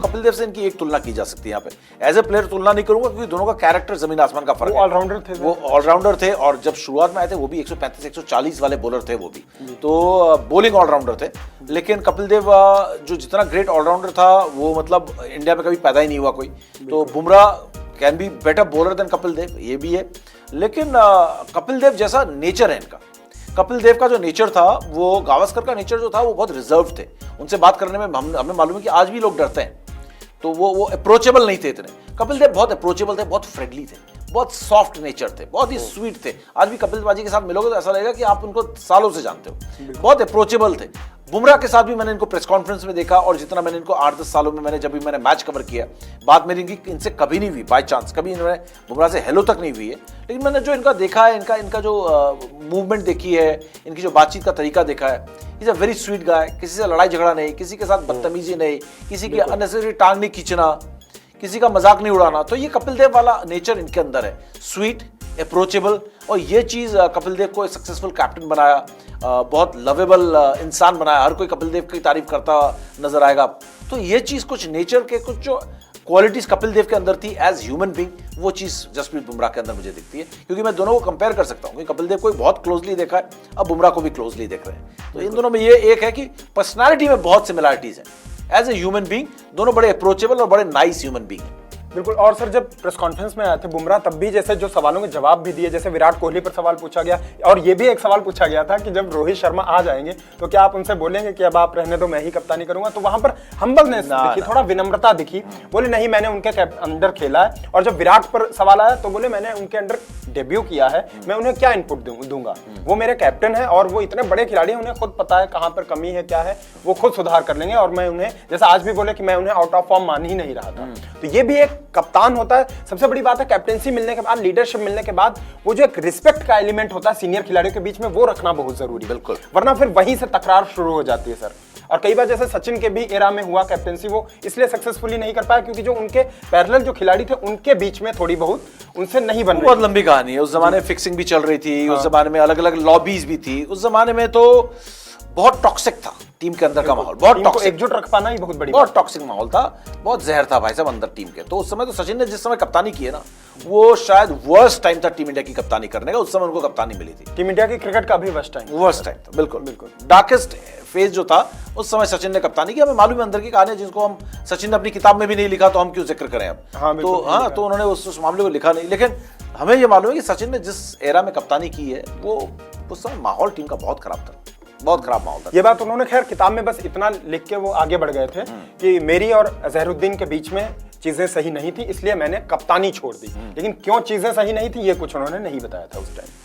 कपिल देव से इनकी एक तुलना की जा सकती है यहाँ पे। एज ए प्लेयर तुलना नहीं करूंगा क्योंकि दोनों का कैरेक्टर जमीन आसमान का फर्क है। वो ऑलराउंडर थे और जब शुरुआत में आए थे वो भी 135 140 वाले बॉलर थे वो भी, तो बॉलिंग ऑलराउंडर थे। लेकिन कपिल देव जो जितना ग्रेट ऑलराउंडर था वो मतलब इंडिया में कभी पैदा ही नहीं हुआ कोई। तो Bumrah can be better bowler than Kapil Dev, ये भी है। लेकिन कपिल देव जैसा नेचर है इनका, कपिल देव का जो नेचर था, वो गावस्कर का नेचर जो था वो बहुत रिजर्व थे। उनसे बात करने में हमें मालूम है कि आज भी लोग डरते हैं, तो वो अप्रोचेबल नहीं थे इतने। कपिल देव बहुत अप्रोचेबल थे, बहुत फ्रेंडली थे, बहुत सॉफ्ट नेचर थे, बहुत ही स्वीट थे। आज भी कपिल बाजी के साथ मिलोगे तो ऐसा लगेगा कि आप उनको सालों से जानते हो, बहुत अप्रोचेबल थे। बुमराह के साथ भी मैंने इनको प्रेस कॉन्फ्रेंस में देखा और जितना मैंने इनको 8-10 सालों में जब भी मैंने मैच कवर किया, बात मेरी इनसे कभी नहीं हुई बाय चांस, कभी इन्होंने बुमराह से हेलो तक नहीं हुई है। लेकिन मैंने जो इनका देखा है, इनका जो मूवमेंट देखी है, इनकी जो बातचीत का तरीका देखा है, is a very sweet guy. किसी से लड़ाई झगड़ा नहीं, किसी के साथ बदतमीजी नहीं, किसी की अननेसेसरी टांग नहीं खींचना, किसी का मजाक नहीं उड़ाना। तो ये कपिल देव वाला नेचर इनके अंदर है, स्वीट, अप्रोचेबल। और ये चीज़ कपिल देव को एक सक्सेसफुल कैप्टन बनाया, बहुत लवेबल इंसान बनाया। हर कोई कपिल देव की तारीफ करता नजर आएगा। तो ये चीज़ कुछ नेचर के कुछ जो क्वालिटीज कपिल देव के अंदर थी एज ह्यूमन बीइंग, वो चीज़ जसप्रीत बुमराह के अंदर मुझे दिखती है। क्योंकि मैं दोनों को कंपेयर कर सकता हूँ, क्योंकि कपिल देव को बहुत क्लोजली देखा है, अब बुमराह को भी क्लोजली देख रहे हैं। तो इन दोनों में ये एक है कि पर्सनैलिटी में बहुत सिमिलरिटीज हैं। एज ए ह्यूमन बीइंग दोनों बड़े अप्रोचेबल और बड़े नाइस ह्यूमन बीइंग हैं। बिल्कुल। और सर जब प्रेस कॉन्फ्रेंस में आए थे बुमराह, तब भी जैसे जो सवालों के जवाब भी दिए, जैसे विराट कोहली पर सवाल पूछा गया और ये भी एक सवाल पूछा गया था कि जब रोहित शर्मा आ जाएंगे तो क्या आप उनसे बोलेंगे कि अब आप रहने दो, मैं ही कप्तानी करूंगा। तो वहां पर हम्बलनेस दिखी, थोड़ा विनम्रता दिखी। बोले नहीं, मैंने उनके अंडर खेला है। और जब विराट पर सवाल आया तो बोले मैंने उनके अंडर डेब्यू किया है, मैं उन्हें क्या इनपुट दूंगा, वो मेरे कैप्टन है और वो इतने बड़े खिलाड़ी हैं, उन्हें खुद पता है कहां पर कमी है, क्या है, वो खुद सुधार कर लेंगे। और मैं उन्हें, जैसा आज भी बोले कि मैं उन्हें आउट ऑफ फॉर्म मान ही नहीं रहा था। तो ये भी एक कप्तान होता है। सबसे बड़ी बात है कैप्टेंसी मिलने के बाद, लीडरशिप मिलने के बाद, वो जो एक रिस्पेक्ट का एलिमेंट होता है सीनियर खिलाड़ियों के बीच में, वो रखना बहुत जरूरी है। बिल्कुल, वरना फिर वहीं से तकरार शुरू हो जाती है सर। और कई बार जैसे सचिन के भी एरा में हुआ कैप्टेंसी, वो इसलिए सक्सेसफुली नहीं कर पाया क्योंकि जो उनके पैरेलल जो खिलाड़ी थे उनके बीच में थोड़ी बहुत उनसे नहीं बन रही। बहुत लंबी कहानी है। उस जमाने में फिक्सिंग भी चल रही थी, उस जमाने में अलग अलग लॉबीज भी थी, उस जमाने में तो बहुत टॉक्सिक था टीम के अंदर का माहौल, बहुत टॉक्सिक, एकजुट रख पाना ही बहुत बड़ी, बहुत टॉक्सिक माहौल था, बहुत जहर था भाई साहब अंदर टीम के। तो उस समय तो सचिन ने जिस समय कप्तानी की है ना, वो शायद वर्स्ट टाइम था टीम इंडिया की कप्तानी करने का। उस समय उनको कप्तानी मिली थी, टीम इंडिया की क्रिकेट का भी वर्स्ट टाइम था। बिल्कुल डार्केस्ट फेज जो था उस समय सचिन ने कप्तानी की। हमें मालूम है अंदर की कहानी, जिसको हम सचिन ने अपनी किताब में भी नहीं लिखा तो हम क्यों जिक्र करें अब। तो उन्होंने उस मामले को लिखा नहीं। लेकिन हमें ये मालूम है कि सचिन ने जिस एरा में कप्तानी की है, वो उस समय माहौल टीम का बहुत खराब था, बहुत खराब माहौल था। ये बात उन्होंने खैर किताब में बस इतना लिख के वो आगे बढ़ गए थे कि मेरी और अजहरुद्दीन के बीच में चीजें सही नहीं थी, इसलिए मैंने कप्तानी छोड़ दी। लेकिन क्यों चीजें सही नहीं थी ये कुछ उन्होंने नहीं बताया था उस टाइम।